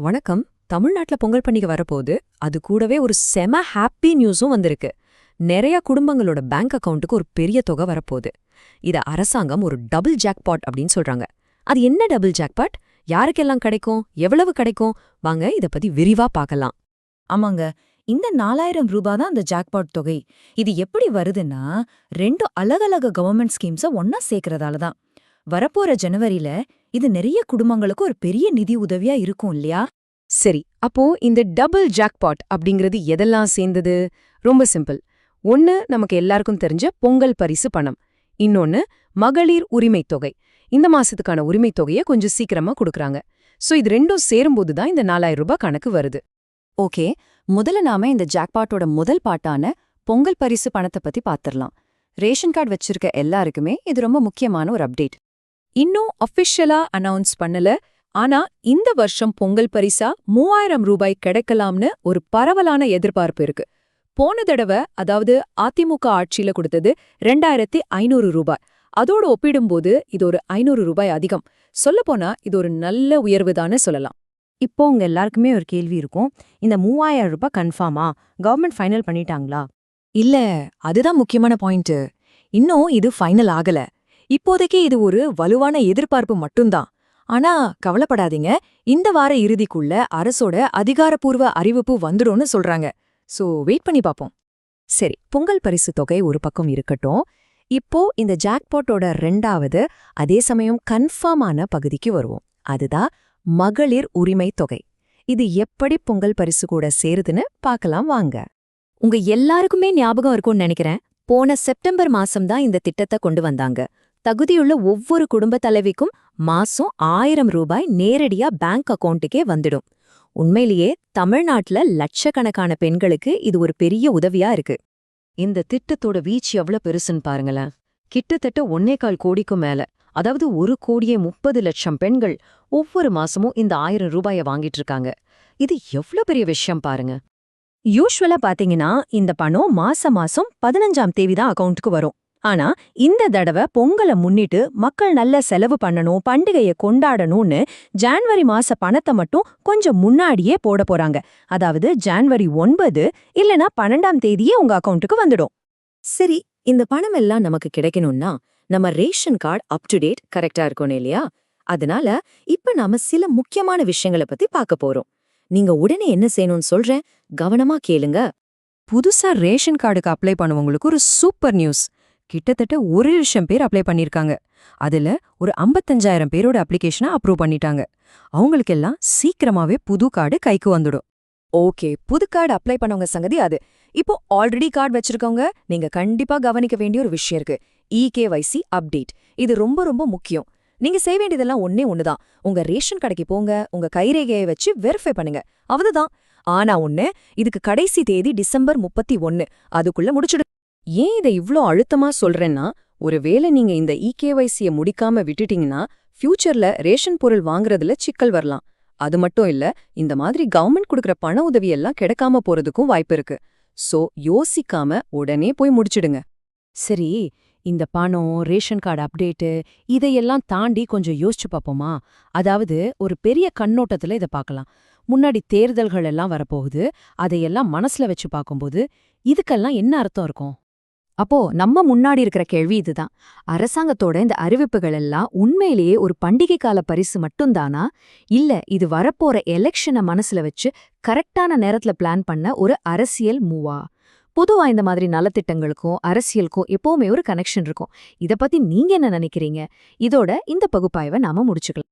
வணக்கம். தமிழ்நாட்டுல பொங்கல் பண்டிகை வரப்போகுது. அது கூடவே ஒரு செம ஹாப்பி நியூஸும் வந்திருக்கு. நிறைய குடும்பங்களோட பேங்க் அக்கவுண்ட்டுக்கு ஒரு பெரிய தொகை வரப்போகுது. இத அரசாங்கம் ஒரு டபுள் ஜாக்பாட் அப்படின்னு சொல்றாங்க. அது என்ன டபுள் ஜாக்பாட்? யாருக்கெல்லாம் கிடைக்கும்? எவ்வளவு கிடைக்கும்? வாங்க இத பத்தி விரிவா பார்க்கலாம். ஆமாங்க. இந்த 4000 ரூபாய் தான் அந்த ஜாக்பாட் தொகை. இது எப்படி வருதுன்னா, 2 அலகலக கவர்மெண்ட் ஸ்கீம்ஸ ஒன்னா சேர்க்கறதால தான். வரப்போற ஜனவரில இது நிறைய குடும்பங்களுக்கு ஒரு பெரிய நிதி உதவியா இருக்கும் இல்லையா? சரி, அப்போ இந்த டபுள் ஜாக்பாட் அப்படிங்கிறது எதெல்லாம் சேர்ந்தது? ரொம்ப சிம்பிள். ஒன்னு நமக்கு எல்லாருக்கும் தெரிஞ்ச பொங்கல் பரிசு பணம். இன்னொன்னு மகளிர் உரிமைத் தொகை. இந்த மாசத்துக்கான உரிமைத் தொகையை கொஞ்சம் சீக்கிரமா கொடுக்கறாங்க. சோ இது ரெண்டும் சேரும்போது தான் இந்த 4000 ரூபாய் கணக்கு வருது. ஓகே, முதல்ல நாம இந்த ஜாக்பாட்டோட முதல் பாட்டான பொங்கல் பரிசு பணத்தை பத்தி பாத்திரலாம். ரேஷன் கார்டு வச்சிருக்க எல்லாருக்குமே இது ரொம்ப முக்கியமான ஒரு அப்டேட். இன்னும் அஃபிஷியலா அனௌன்ஸ் பண்ணல. ஆனா இந்த வருஷம் பொங்கல் பரிசா 3000 ரூபாய் கிடைக்கலாம்னு ஒரு பரவலான எதிர்பார்ப்பு இருக்கு. போன தடவை, அதாவது அதிமுக ஆட்சியில கொடுத்தது 2500 ரூபாய். அதோடு ஒப்பிடும்போது இது ஒரு 500 ரூபாய் அதிகம். சொல்லப்போனா இது ஒரு நல்ல உயர்வுதான்னு சொல்லலாம். இப்போ உங்க எல்லாருக்குமே ஒரு கேள்வி இருக்கும். இந்த 3000 ரூபாய் கன்ஃபார்மா? கவர்மெண்ட் ஃபைனல் பண்ணிட்டாங்களா? இல்ல, அதுதான் முக்கியமான பாயிண்ட். இன்னும் இது ஃபைனல் ஆகல. இப்போதைக்கு இது ஒரு வலுவான எதிர்பார்ப்பு மட்டும்தான். ஆனா கவலைப்படாதீங்க, இந்த வார இறுதிக்குள்ள அரசோட அதிகாரப்பூர்வ அறிவிப்பு வந்துடும்னு சொல்றாங்க. சோ வெயிட் பண்ணி பாப்போம். சரி, பொங்கல் பரிசு தொகை ஒரு பக்கம் இருக்கட்டும். இப்போ இந்த ஜாக்பாட்டோட 2வது, அதே சமயம் கன்ஃபார்மான பகுதிக்கு வருவோம். அதுதான் மகளிர் உரிமை தொகை. இது எப்படி பொங்கல் பரிசு கூட சேருதுன்னு பார்க்கலாம் வாங்க. உங்க எல்லாருக்குமே ஞாபகம் இருக்கும்னு நினைக்கிறேன். போன செப்டம்பர் மாசம்தான் இந்த திட்டத்தை கொண்டு வந்தாங்க. தகுதியுள்ள ஒவ்வொரு குடும்ப தலைவிக்கும் மாசம் 1000 ரூபாய் நேரடியா பேங்க் அக்கவுண்ட்டுக்கே வந்துடும். உண்மையிலேயே தமிழ்நாட்டுல லட்சக்கணக்கான பெண்களுக்கு இது ஒரு பெரிய உதவியா இருக்கு. இந்த திட்டத்தோட வீச்சு எவ்வளவு பெருசுன்னு பாருங்களேன். கிட்டத்தட்ட 1.25 கோடிக்கும் மேல, அதாவது 1,30,00,000 பெண்கள் ஒவ்வொரு மாசமும் இந்த 1000 ரூபாயை வாங்கிட்டு இருக்காங்க. இது எவ்வளவு பெரிய விஷயம் பாருங்க. யூஸ்வலா பாத்தீங்கன்னா இந்த பணம் மாசம் 15ஆம் தேதி தான் அக்கவுண்ட்டுக்கு வரும். ஆனா இந்த தடவை பொங்கலை முன்னிட்டு மக்கள் நல்ல செலவு பண்ணணும், பண்டிகையை கொண்டாடணும்னு ஜான்வரி மாச பணத்தை மட்டும் கொஞ்சம் முன்னாடியே போட போறாங்க. அதாவது ஜான்வரி 9 இல்லனா 12ஆம் தேதியே உங்க அக்கவுண்ட்டுக்கு வந்துடும். சரி, இந்த பணம் எல்லாம் நமக்கு கிடைக்கணும்னா நம்ம ration card up to date கரெக்டா இருக்கணும் இல்லையா? அதனால இப்ப நாம சில முக்கியமான விஷயங்களை பத்தி பார்க்க போறோம். நீங்க உடனே என்ன செய்யணும்னு சொல்றேன், கவனமா கேளுங்க. புதுசா ரேஷன் கார்டுக்கு அப்ளை பண்ணவங்களுக்கு ஒரு சூப்பர் நியூஸ். கிட்டத்தட்ட 1,00,000 பேர் அப்ளை பண்ணிருக்காங்க. அதுல ஒரு 55,000 பேரோட அப்ளிகேஷனை அப்ரூவ் பண்ணிட்டாங்க. அவங்களுக்கெல்லாம் சீக்கிரமாவே புது கார்டு கைக்கு வந்துடும். ஓகே, புது கார்டு அப்ளை பண்ணவங்க சங்கதி அது. இப்போ ஆல்ரெடி கார்டு வச்சிருக்கவங்க, நீங்க கண்டிப்பா கவனிக்க வேண்டிய ஒரு விஷயம் இருக்கு. EKYC update. இது ரொம்ப ரொம்ப முக்கியம். நீங்க செய்ய வேண்டியதெல்லாம் ஒன்னே ஒண்ணுதான். உங்க ரேஷன் கடைக்கு போங்க, உங்க கைரேகையை வச்சு வெரிஃபை பண்ணுங்க. அவ்வளவுதான். ஆனா ஒண்ணு, இதுக்கு கடைசி தேதி டிசம்பர் 31. அதுக்குள்ள முடிச்சுடு. ஏன் இதை இவ்ளோ அழுத்தமா சொல்றேன்னா, ஒருவேளை நீங்க இந்த இகேஒய்சிய முடிக்காம விட்டுட்டீங்கன்னா ஃபியூச்சர்ல ரேஷன் பொருள் வாங்குறதுல சிக்கல் வரலாம். அது மட்டும் இல்ல, இந்த மாதிரி கவர்மெண்ட் கொடுக்கற பண உதவியெல்லாம் கிடைக்காம போறதுக்கும் வாய்ப்பு இருக்கு. சோ யோசிக்காம உடனே போய் முடிச்சிடுங்க. சரி, இந்த பணம், ரேஷன் கார்டு அப்டேட்டு இதையெல்லாம் தாண்டி கொஞ்சம் யோசிச்சு பார்ப்போமா? அதாவது ஒரு பெரிய கண்ணோட்டத்துல இதை பார்க்கலாம். முன்னாடி தேர்தல்கள் எல்லாம் வரப்போகுது. அதையெல்லாம் மனசுல வச்சு பார்க்கும்போது இதுக்கெல்லாம் என்ன அர்த்தம் இருக்கும்? அப்போ நம்ம முன்னாடி இருக்கிற கேள்வி இதுதான். அரசாங்கத்தோட இந்த அறிவிப்புகள் எல்லாம் உண்மையிலேயே ஒரு பண்டிகை கால பரிசு மட்டும்தானா? இல்ல இது வரப்போற எலெக்ஷனை மனசுல வச்சு கரெக்டான நேரத்துல பிளான் பண்ண ஒரு அரசியல் மூவா? பொதுவா இந்த மாதிரி நலத்திட்டங்களுக்கும் அரசியலுக்கும் எப்பவுமே ஒரு கனெக்ஷன் இருக்கும். இத பத்தி நீங்க என்ன நினைக்கிறீங்க? இதோட இந்த பகுப்பாய்வை நாம முடிச்சுக்கலாம்.